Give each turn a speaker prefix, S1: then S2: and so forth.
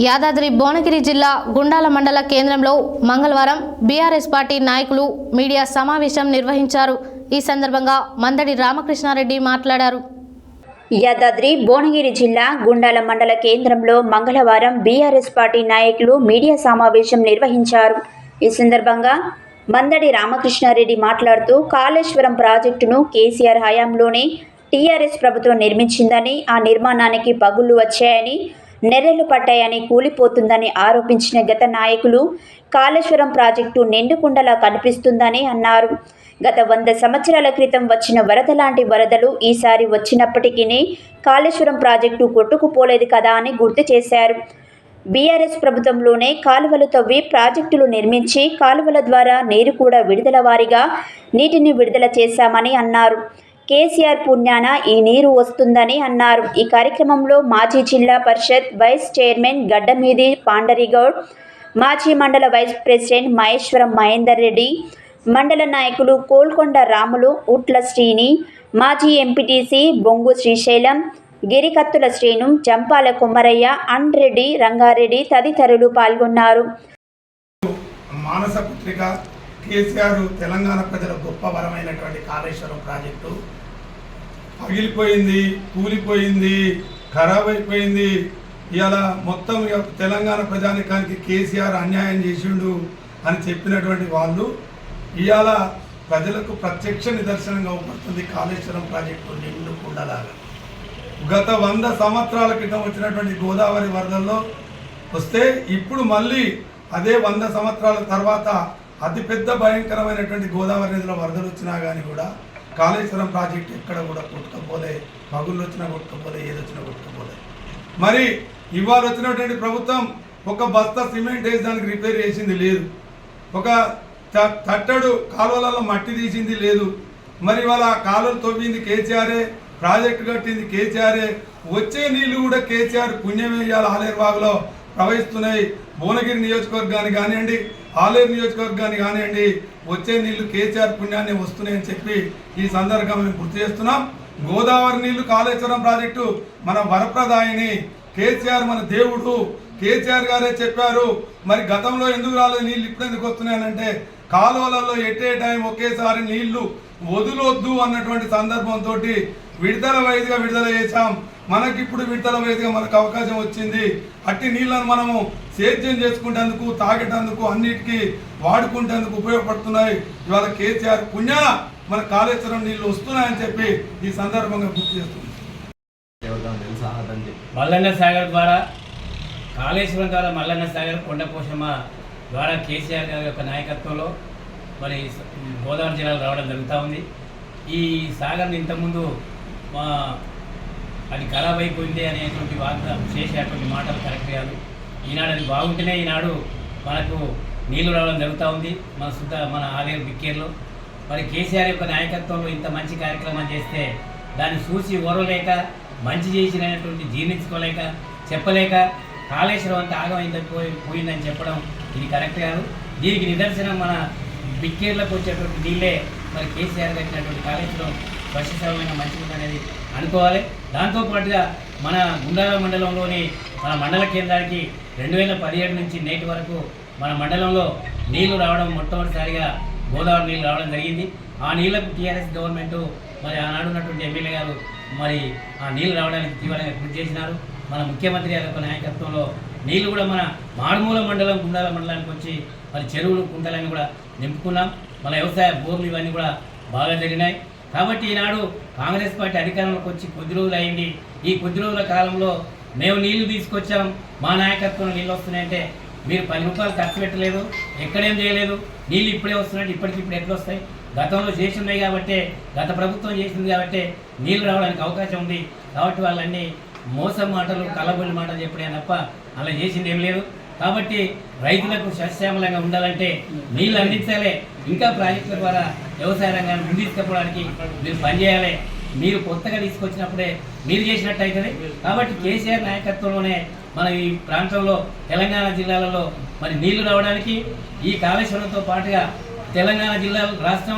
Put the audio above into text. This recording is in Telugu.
S1: యాదాద్రి భువనగిరి జిల్లా గుండాల మండల కేంద్రంలో మంగళవారం బీఆర్ఎస్ పార్టీ నాయకులు మీడియా సమావేశం నిర్వహించారు। ఈ సందర్భంగా మందడి రామకృష్ణారెడ్డి మాట్లాడారు।
S2: యాదాద్రి భువనగిరి జిల్లా గుండాల మండల కేంద్రంలో మంగళవారం బీఆర్ఎస్ పార్టీ నాయకులు మీడియా సమావేశం నిర్వహించారు। ఈ సందర్భంగా మందడి రామకృష్ణారెడ్డి మాట్లాడుతూ కాళేశ్వరం ప్రాజెక్టును కేసీఆర్ హయాంలోనే టీఆర్ఎస్ ప్రభుత్వం నిర్మించిందని, ఆ నిర్మాణానికి పగుళ్లు వచ్చాయని, నెర్రెలు పట్టాయని, కూలిపోతుందని ఆరోపించిన గత నాయకులు కాళేశ్వరం ప్రాజెక్టు నిండుకుండలా కనిపిస్తుందని అన్నారు। గత 100 సంవత్సరాల క్రితం వచ్చిన వరద లాంటి వరదలు ఈసారి వచ్చినప్పటికీ కాళేశ్వరం ప్రాజెక్టు కొట్టుకుపోలేదు కదా అని గుర్తు చేశారు। బీఆర్ఎస్ ప్రభుత్వంలోనే కాలువలు తవ్వి ప్రాజెక్టులు నిర్మించి కాలువల ద్వారా నీరు కూడా విడుదల వారీగా నీటిని విడుదల చేశామని అన్నారు। కేసీఆర్ పుణ్యాన ఈ నీరు వస్తుందని అన్నారు। ఈ కార్యక్రమంలో మాజీ జిల్లా పరిషత్ వైస్ చైర్మన్ గడ్డమీది పాండరిగౌడ్, మాజీ మండల వైస్ ప్రెసిడెంట్ మహేశ్వరం మహేందర్ రెడ్డి, మండల నాయకులు కోల్కొండ రాములు, ఉట్ల శ్రీని, మాజీ ఎంపీటీసీ బొంగు శ్రీశైలం, గిరికత్తుల శ్రీను, జంపాల కుమ్మరయ్య, అండ్రెడ్డి, రంగారెడ్డి తదితరులు పాల్గొన్నారు।
S3: మానస పుత్రిక కేసీఆర్ తెలంగాణ ప్రజల గొప్ప వరమైనటువంటి కాళేశ్వరం ప్రాజెక్టు పగిలిపోయింది, కూలిపోయింది, ఖరాబ్ అయిపోయింది। ఇవాళ మొత్తం తెలంగాణ ప్రజానికానికి కేసీఆర్ అన్యాయం చేసిండు అని చెప్పినటువంటి వాళ్ళు ఇవాళ ప్రజలకు ప్రత్యక్ష నిదర్శనంగా ఉపడుతుంది కాళేశ్వరం ప్రాజెక్టు నిండు కుండలాగా। గత 100 సంవత్సరాల క్రితం వచ్చినటువంటి గోదావరి వరదల్లో వస్తే ఇప్పుడు మళ్ళీ అదే 100 సంవత్సరాల తర్వాత అతిపెద్ద భయంకరమైనటువంటి గోదావరి నదిలో వరదలు వచ్చినా కానీ కూడా కాళేశ్వరం ప్రాజెక్టు ఎక్కడ కూడా కొట్టుకపోలే, పగుళ్ళు వచ్చినా కొట్టుకపోలే, ఏదొచ్చినా కొట్టుకపోలే। మరి ఇవాళ వచ్చినటువంటి ప్రభుత్వం ఒక బస్తా సిమెంట్ వేసి దానికి రిపేర్ చేసింది లేదు, ఒక తట్టడు కాలువలలో మట్టి తీసింది లేదు। మరి ఇవాళ కాలువలు తవ్వింది కేసీఆరే, ప్రాజెక్టు కట్టింది కేసీఆరే, వచ్చే నీళ్లు కూడా కేసీఆర్ పుణ్యమే ఇవాళ ఆలేరు వాగులో ప్రవహిస్తున్నాయి। భువనగిరి నియోజకవర్గానికి కానివ్వండి, ఆలేరు నియోజకవర్గానికి కానివ్వండి, వచ్చే నీళ్లు కేసీఆర్ పుణ్యాన్ని వస్తున్నాయని చెప్పి ఈ సందర్భంగా మేము గుర్తు చేస్తున్నాం। గోదావరి నీళ్లు కాళేశ్వరం ప్రాజెక్టు మన వరప్రదాయిని, కేసీఆర్ మన దేవుడు, కేసీఆర్ గారే చెప్పారు। మరి గతంలో ఎందుకు రాలేదు నీళ్ళు ఇప్పుడు ఎందుకు వస్తున్నాయనంటే కాలువలలో ఎట్టే టైం ఒకేసారి నీళ్లు వదులొద్దు అన్నటువంటి సందర్భంతో విడుదల వైదిగా విడుదల చేశాం। మనకిప్పుడు విడుదల వైదిగా మనకు అవకాశం వచ్చింది। అట్టి నీళ్లను మనము సేద్యం చేసుకునేందుకు, తాగేటందుకు, అన్నిటికీ వాడుకునేందుకు ఉపయోగపడుతున్నాయి। ఇవాళ కేసీఆర్ పుణ్యాన మన కాళేశ్వరం నీళ్లు వస్తున్నాయని చెప్పి ఈ సందర్భంగా గుర్తు చేస్తుంది।
S4: మల్లన్న సాగర్ ద్వారా కాళేశ్వరం ద్వారా మల్లన్న సాగర్, కొండ పోషమ్మ ద్వారా కేసీఆర్ గారి యొక్క నాయకత్వంలో మరి గోదావరి జిల్లాలో రావడం జరుగుతూ ఉంది। ఈ సాగర్ని ఇంతకుముందు అది ఖరాబ్ అయిపోయింది అనేటువంటి చేసేటువంటి మాటలు కరెక్ట్ కాదు। ఈనాడు అది బాగుంటేనే ఈనాడు మనకు నీళ్లు రావడం జరుగుతూ ఉంది మన ఆలేరు బిక్కేర్లో। మరి కేసీఆర్ యొక్క నాయకత్వంలో ఇంత మంచి కార్యక్రమం చేస్తే దాన్ని చూసి ఓరలేక, మంచి చేసినటువంటి జీర్ణించుకోలేక, చెప్పలేక కాళేశ్వరం అంతా ఆగమైందని పోయిందని చెప్పడం ఇది కరెక్ట్ కాదు। దీనికి నిదర్శనం మన బిక్కేర్లకు వచ్చేటువంటి నీళ్ళే మరి కేసీఆర్ కట్టినటువంటి కాళేశ్వరం స్వచ్ఛమైన మంచిగా అనేది అనుకోవాలి। దాంతోపాటుగా మన గుండాల మండలంలోని మన మండల కేంద్రానికి 2017 నుంచి నేటి వరకు మన మండలంలో నీళ్లు రావడం మొట్టమొదటిసారిగా గోదావరి నీళ్ళు రావడం జరిగింది। ఆ నీళ్లకు టీఆర్ఎస్ గవర్నమెంటు మరి ఆనాడు ఉన్నటువంటి ఎమ్మెల్యే గారు మరి ఆ నీళ్లు రావడానికి తీవ్రంగా కృషి చేసినారు। మన ముఖ్యమంత్రి గారి యొక్క నాయకత్వంలో నీళ్లు కూడా మన మారుమూల మండలం గుండాల మండలానికి వచ్చి మరి చెరువులు, కుంటలన్నీ కూడా నింపుకున్నాం। మన వ్యవసాయ బోర్లు ఇవన్నీ కూడా బాగా జరిగినాయి। కాబట్టి ఈనాడు కాంగ్రెస్ పార్టీ అధికారంలోకి వచ్చి కొద్ది రోజులు అయింది। ఈ కొద్ది రోజుల కాలంలో మేము నీళ్లు తీసుకొచ్చాం, మా నాయకత్వంలో నీళ్ళు వస్తున్నాయంటే మీరు 10 రూపాయలు ఖర్చు పెట్టలేదు, ఎక్కడేం చేయలేదు, నీళ్ళు ఇప్పుడే వస్తున్నాయంటే ఇప్పటికిప్పుడు ఎట్లా వస్తాయి? గతంలో చేసి ఉన్నాయి కాబట్టి, గత ప్రభుత్వం చేసింది కాబట్టి నీళ్ళు రావడానికి అవకాశం ఉంది। కాబట్టి వాళ్ళన్నీ మోసం మాటలు, కలబొల్లి మాటలు చెప్పడే తప్ప అలా చేసింది ఏం లేదు। కాబట్టి రైతులకు సస్యశ్యామలంగా ఉండాలంటే నీళ్ళు అందించాలి, ఇంకా ప్రాజెక్టుల ద్వారా వ్యవసాయ రంగాన్ని ముందు తీసుకుపోవడానికి మీరు పనిచేయాలి। మీరు కొత్తగా తీసుకొచ్చినప్పుడే మీరు చేసినట్టు అవుతుంది। కాబట్టి కేసీఆర్ నాయకత్వంలోనే మన ఈ ప్రాంతంలో తెలంగాణ జిల్లాలలో మరి నీళ్లు రావడానికి ఈ కాళేశ్వరంతో పాటుగా తెలంగాణ జిల్లా రాష్ట్రం